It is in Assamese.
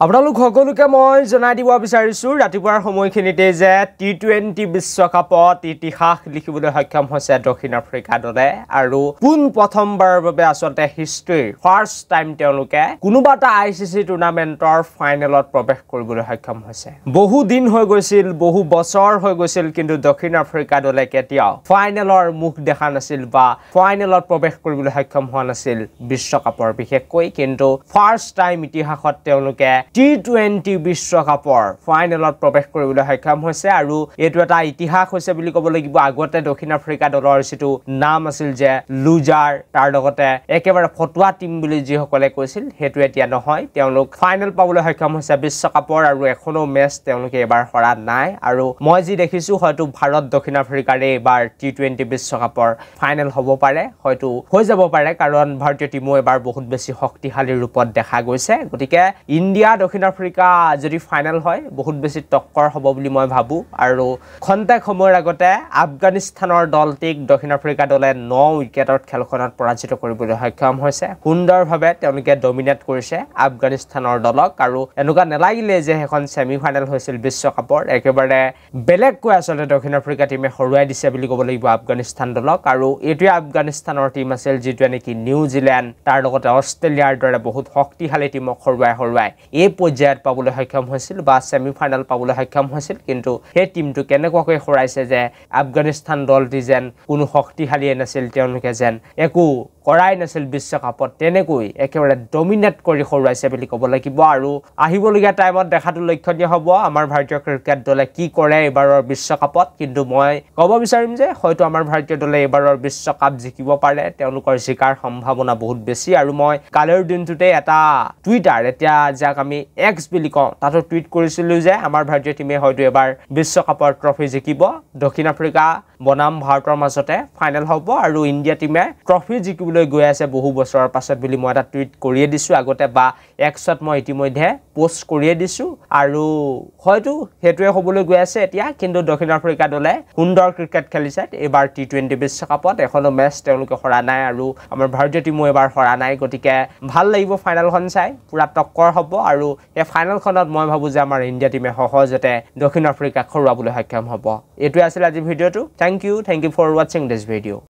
আপোনালোক সকলোকে মই জনাই দিব বিচাৰিছো ৰাতিপুৱাৰ সময়খিনিতে যে টি20 বিশ্বকাপত ইতিহাস লিখিবলৈ সক্ষম হৈছে দক্ষিণ আফ্ৰিকা দলে আৰু পোন প্ৰথমবাৰৰ বাবে আসলতে হিষ্ট্ৰীৰ ফাৰ্ষ্ট টাইম তেওঁলোকে কোনোবা এটা আইসিসি টুৰ্নামেন্টৰ ফাইনেলত প্ৰৱেশ কৰিবলৈ সক্ষম হৈছে বহু দিন হৈ গৈছিল বহু বছৰ হৈ গৈছিল কিন্তু দক্ষিণ আফ্ৰিকা দলে কেতিয়াও ফাইনেলৰ মুখ দেখা নাছিল বা ফাইনেলত প্ৰৱেশ কৰিবলৈ সক্ষম হোৱা নাছিল বিশ্বকাপৰ বিশেষকৈ কিন্তু ফাৰ্ষ্ট টাইম ইতিহাসত তেওঁলোকে টি20 বিশ্বকাপৰ ফাইনেলত প্ৰৱেশ কৰিবলৈ সক্ষম হৈছে আৰু এটো এটা ইতিহাস হৈছে বুলি ক'ব লাগিব আগতে দক্ষিণ আফ্ৰিকা দলৰ যেটো নাম আছিল যে লুজাৰ তাৰ লগতে একেবাৰে ফটুৱা টিম বুলি যি সকলে কৈছিল হেতু এতিয়া নহয় তেওঁলোক ফাইনেল পাবলৈ সক্ষম হৈছে বিশ্বকাপৰ আৰু এখনো মেচ তেওঁলোকে এবাৰ হৰা নাই আৰু মই যি দেখিছো হয়তো ভাৰত দক্ষিণ আফ্ৰিকাৰে এবাৰ টি20 বিশ্বকাপৰ ফাইনেল হ'ব পাৰে হয়তো হৈ যাব পাৰে কাৰণ ভাৰতীয় টিমো এবাৰ বহুত বেছি শক্তিশালী ৰূপত দেখা গৈছে গতিকে ইন্ডিয়া দক্ষিণ আফ্ৰিকা যদি ফাইনেল হয় বহুত বেছি টক্কৰ হ'ব বুলি মই ভাবো আৰু খন্তেক সময়ৰ আগতে আফগানিস্তানৰ দলটিক দক্ষিণ আফ্ৰিকা দলে 9 উইকেটত খেলখনত পৰাজিত কৰিবলৈ সক্ষম হৈছে সুন্দৰভাৱে তেওঁলোকে ডমিনেট কৰিছে আফগানিস্তানৰ দলক আৰু এনেকুৱা নেলাগিলে যে এখন সেমি ফাইনেল হৈছিল বিশ্বকাপৰ একেবাৰে বেলেগকৈ আসলে দক্ষিণ আফ্ৰিকা টিমে হৰুৱাই দিছে বুলি ক'ব লাগিব আফগানিস্তান দলক আৰু এটোৱে আফগানিস্তানৰ টিম আছিল যেটো নেকি নিউজিল্যান্ড তাৰ লগতে অষ্ট্ৰেলিয়াৰ দৰে বহুত শক্তিশালী টিমক হৰুৱাই এই পৰ্যায়ত পাবলৈ সক্ষম হৈছিল বা সেমি ফাইনেল পাবলৈ সক্ষম হৈছিল কিন্তু সেই টিমটো কেনেকুৱাকৈ হৰাইছে যে আফগানিস্তান দলটি যেন কোনো শক্তিশালী নাছিল তেওঁলোকে যেন একো কৰাই নাছিল বিশ্বকাপত তেনেকৈ একেবাৰে ডমিনেট কৰি হৰুৱাইছে বুলি ক'ব লাগিব আৰু আহিবলগীয়া টাইমত দেখাটো লক্ষণীয় হ'ব আমাৰ ভাৰতীয় ক্ৰিকেট দলে কি কৰে এবাৰৰ বিশ্বকাপত কিন্তু মই ক'ব বিচাৰিম যে হয়তো আমাৰ ভাৰতীয় দলে এবাৰৰ বিশ্বকাপ জিকিব পাৰে তেওঁলোকৰ জিকাৰ সম্ভাৱনা বহুত বেছি আৰু মই কালিৰ দিনটোতে এটা টুইটাৰ এতিয়া যাক আমি এক্স বুলি কওঁ তাতো টুইট কৰিছিলো যে আমাৰ ভাৰতীয় টিমে হয়তো এবাৰ বিশ্বকাপৰ ট্ৰফি জিকিব দক্ষিণ আফ্ৰিকা বনাম ভাৰতৰ মাজতে ফাইনেল হ'ব আৰু ইণ্ডিয়া টিমে ট্ৰফি জিকিবলৈ গৈ আছে বহু বছৰৰ পাছত বুলি মই এটা টুইট কৰিয়ে দিছো আগতে বা এক্সত মই ইতিমধ্যে পোষ্ট কৰিয়ে দিছো আৰু হয়তো হেতুৱে হ'বলৈ গৈ আছে এতিয়া কিন্তু দক্ষিণ আফ্ৰিকা দলে সুন্দৰ ক্ৰিকেট খেলিছে এবাৰ টি20 বিশ্বকাপত এখনো মেচ তেওঁলোকে হৰা নাই আৰু আমাৰ ভাৰতীয় টিমো এবাৰ হৰা নাই গতিকে ভাল লাগিব ফাইনেলখন চাই পুৰা টক্কৰ হ'ব আৰু এই ফাইনেলখনত মই ভাবো যে আমাৰ ইণ্ডিয়া টিমে সহজতে দক্ষিণ আফ্ৰিকাক হৰুৱাবলৈ সক্ষম হ'ব এটোৱে আছিল আজি ভিডিওটো Thank you for watching this video.